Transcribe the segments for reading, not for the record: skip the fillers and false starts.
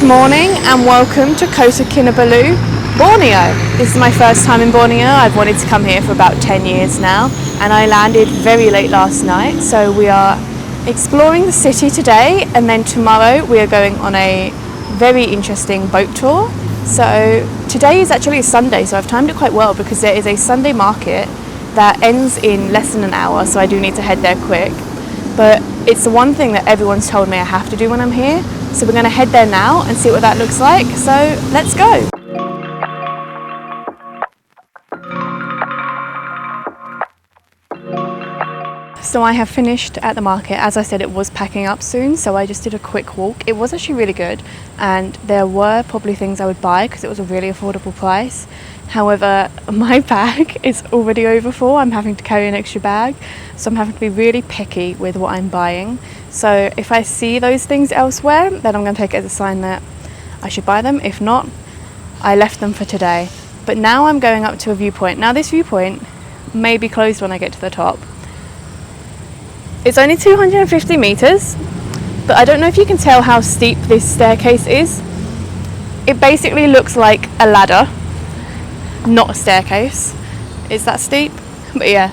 Good morning and welcome to Kota Kinabalu, Borneo. This is my first time in Borneo. I've wanted to come here for about 10 years now and I landed very late last night. So we are exploring the city today and then tomorrow we are going on a very interesting boat tour. So today is actually a Sunday, so I've timed it quite well because there is a Sunday market that ends in less than an hour, so I do need to head there quick. But it's the one thing that everyone's told me I have to do when I'm here. So we're going to head there now and see what that looks like. So let's go. So I have finished at the market. As I said, it was packing up soon, so I just did a quick walk. It was actually really good and there were probably things I would buy because it was a really affordable price. However, my bag is already over full. I'm having to carry an extra bag, so I'm having to be really picky with what I'm buying. So if I see those things elsewhere, then I'm going to take it as a sign that I should buy them. If not, I left them for today. But now I'm going up to a viewpoint. Now this viewpoint may be closed when I get to the top. It's only 250 meters, but I don't know if you can tell how steep this staircase is. It basically looks like a ladder, not a staircase. It's that steep. But yeah,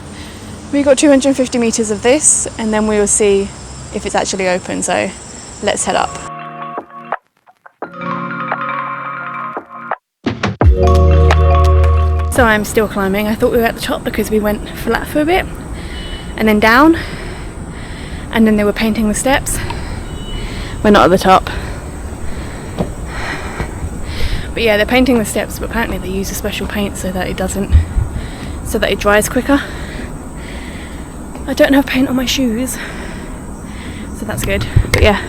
we got 250 meters of this and then we will see if it's actually open. So let's head up. So I'm still climbing. I thought we were at the top because we went flat for a bit and then down, and then they were painting the steps. We're not at the top. But yeah, they're painting the steps, but apparently they use a special paint so that it dries quicker. I don't have paint on my shoes, so that's good. But yeah,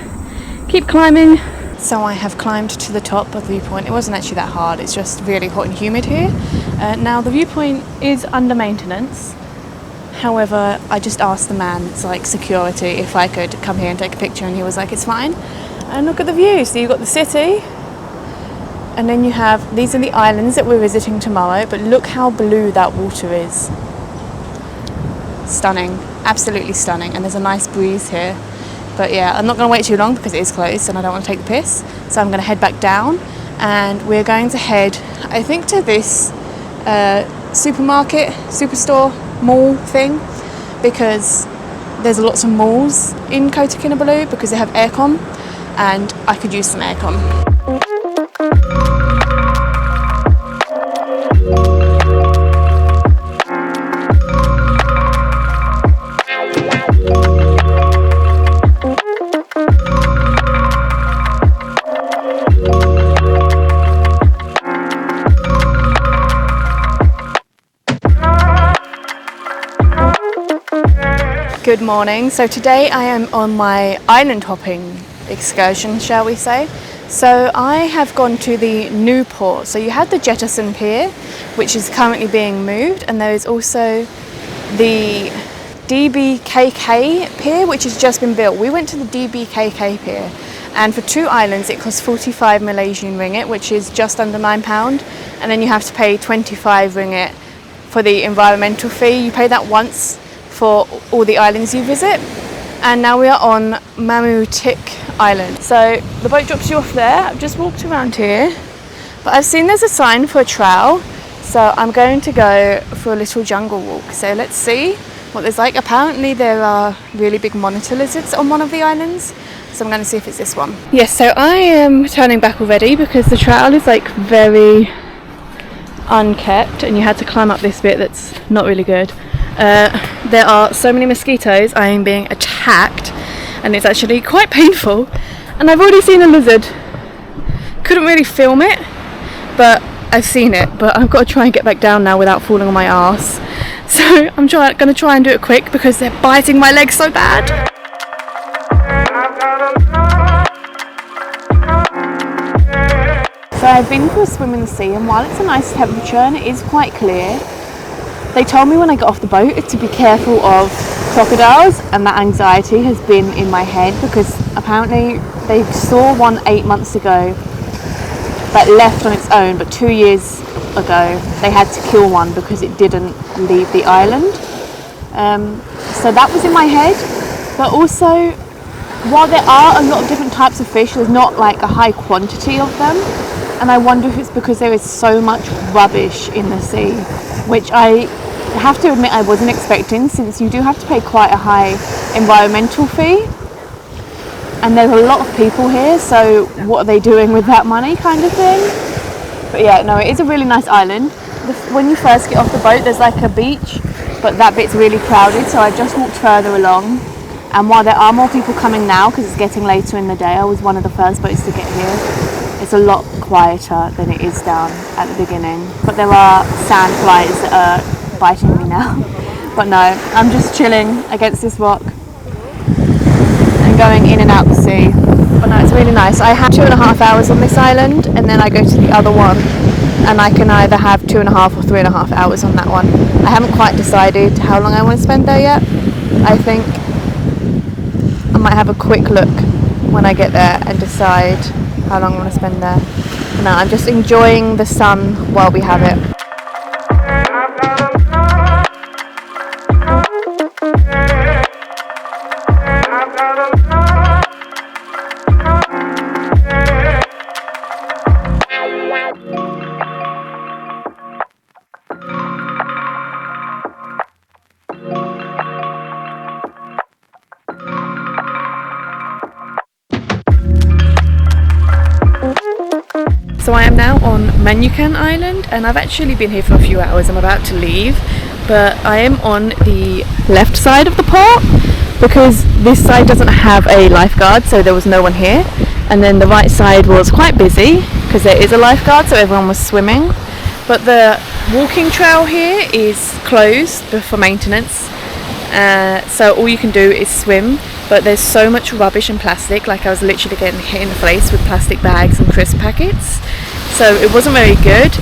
keep climbing. So I have climbed to the top of the viewpoint. It wasn't actually that hard, it's just really hot and humid here. Now the viewpoint is under maintenance. However, I just asked the man, it's like security, if I could come here and take a picture, and he was like, it's fine. And look at the view. So you've got the city, and then you have, these are the islands that we're visiting tomorrow, but look how blue that water is. Stunning, absolutely stunning, and there's a nice breeze here. But yeah, I'm not going to wait too long because it is closed and I don't want to take the piss. So I'm going to head back down and we're going to head, I think, to this supermarket, superstore, mall thing, because there's lots of malls in Kota Kinabalu because they have aircon and I could use some aircon. Good morning. So today I am on my island hopping excursion, shall we say. So I have gone to the new port. So you had the Jettison Pier, which is currently being moved, and there is also the DBKK Pier, which has just been built. We went to the DBKK Pier, and for 2 islands it costs 45 Malaysian ringgit, which is just under £9, and then you have to pay 25 ringgit for the environmental fee. You pay that once for all the islands you visit. And now we are on Mamutik Island. So the boat drops you off there. I've just walked around here, but I've seen there's a sign for a trail, so I'm going to go for a little jungle walk. So let's see what there's like. Apparently there are really big monitor lizards on one of the islands, so I'm going to see if it's this one. Yes, so I am turning back already because the trail is like very unkept and you had to climb up this bit that's not really good. There are so many mosquitoes. I am being attacked and it's actually quite painful, and I've already seen a lizard. Couldn't really film it, but I've seen it. But I've got to try and get back down now without falling on my arse. So I'm going to try and do it quick because they're biting my legs so bad. So I've been for a swim in the sea, and while it's a nice temperature and it is quite clear, they told me when I got off the boat to be careful of crocodiles, and that anxiety has been in my head because apparently they saw one 8 months ago that left on its own, but 2 years ago they had to kill one because it didn't leave the island. So that was in my head, but also while there are a lot of different types of fish, there's not like a high quantity of them. And I wonder if it's because there is so much rubbish in the sea, which I have to admit I wasn't expecting, since you do have to pay quite a high environmental fee. And there's a lot of people here, so what are they doing with that money, kind of thing. But yeah, no, it is a really nice island. When you first get off the boat, there's like a beach, but that bit's really crowded, so I just walked further along. And while there are more people coming now, because it's getting later in the day, I was one of the first boats to get here. It's a lot quieter than it is down at the beginning, but there are sand flies that are biting me now. But no, I'm just chilling against this rock and going in and out the sea. But no, it's really nice. I have 2.5 hours on this island, and then I go to the other one, and I can either have 2.5 or 3.5 hours on that one. I haven't quite decided how long I want to spend there yet. I think I might have a quick look when I get there and decide how long I want to spend there. But no, I'm just enjoying the sun while we have it. So I am now on Manukan Island, and I've actually been here for a few hours. I'm about to leave, but I am on the left side of the port because this side doesn't have a lifeguard, so there was no one here. And then the right side was quite busy because there is a lifeguard, so everyone was swimming. But the walking trail here is closed for maintenance, so all you can do is swim. But there's so much rubbish and plastic, like I was literally getting hit in the face with plastic bags and crisp packets, so it wasn't very good.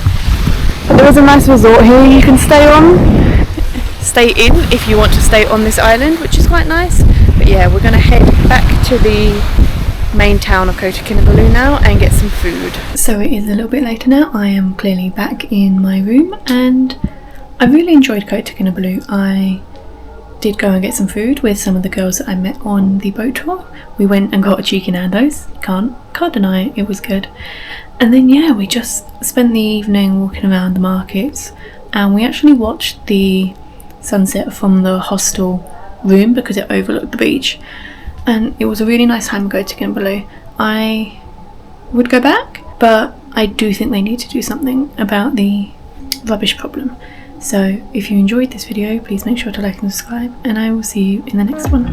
But there was a nice resort here you can stay in if you want to stay on this island, which is quite nice. But yeah, we're going to head back to the main town of Kota Kinabalu now and get some food. So it is a little bit later now. I am clearly back in my room, and I really enjoyed Kota Kinabalu. I did go and get some food with some of the girls that I met on the boat tour. We went and got a cheeky Nando's. Can't deny it was good. And then yeah, we just spent the evening walking around the markets, and we actually watched the sunset from the hostel room because it overlooked the beach, and it was a really nice time to go to Kinabalu. I would go back, but I do think they need to do something about the rubbish problem. So if you enjoyed this video, please make sure to like and subscribe, and I will see you in the next one.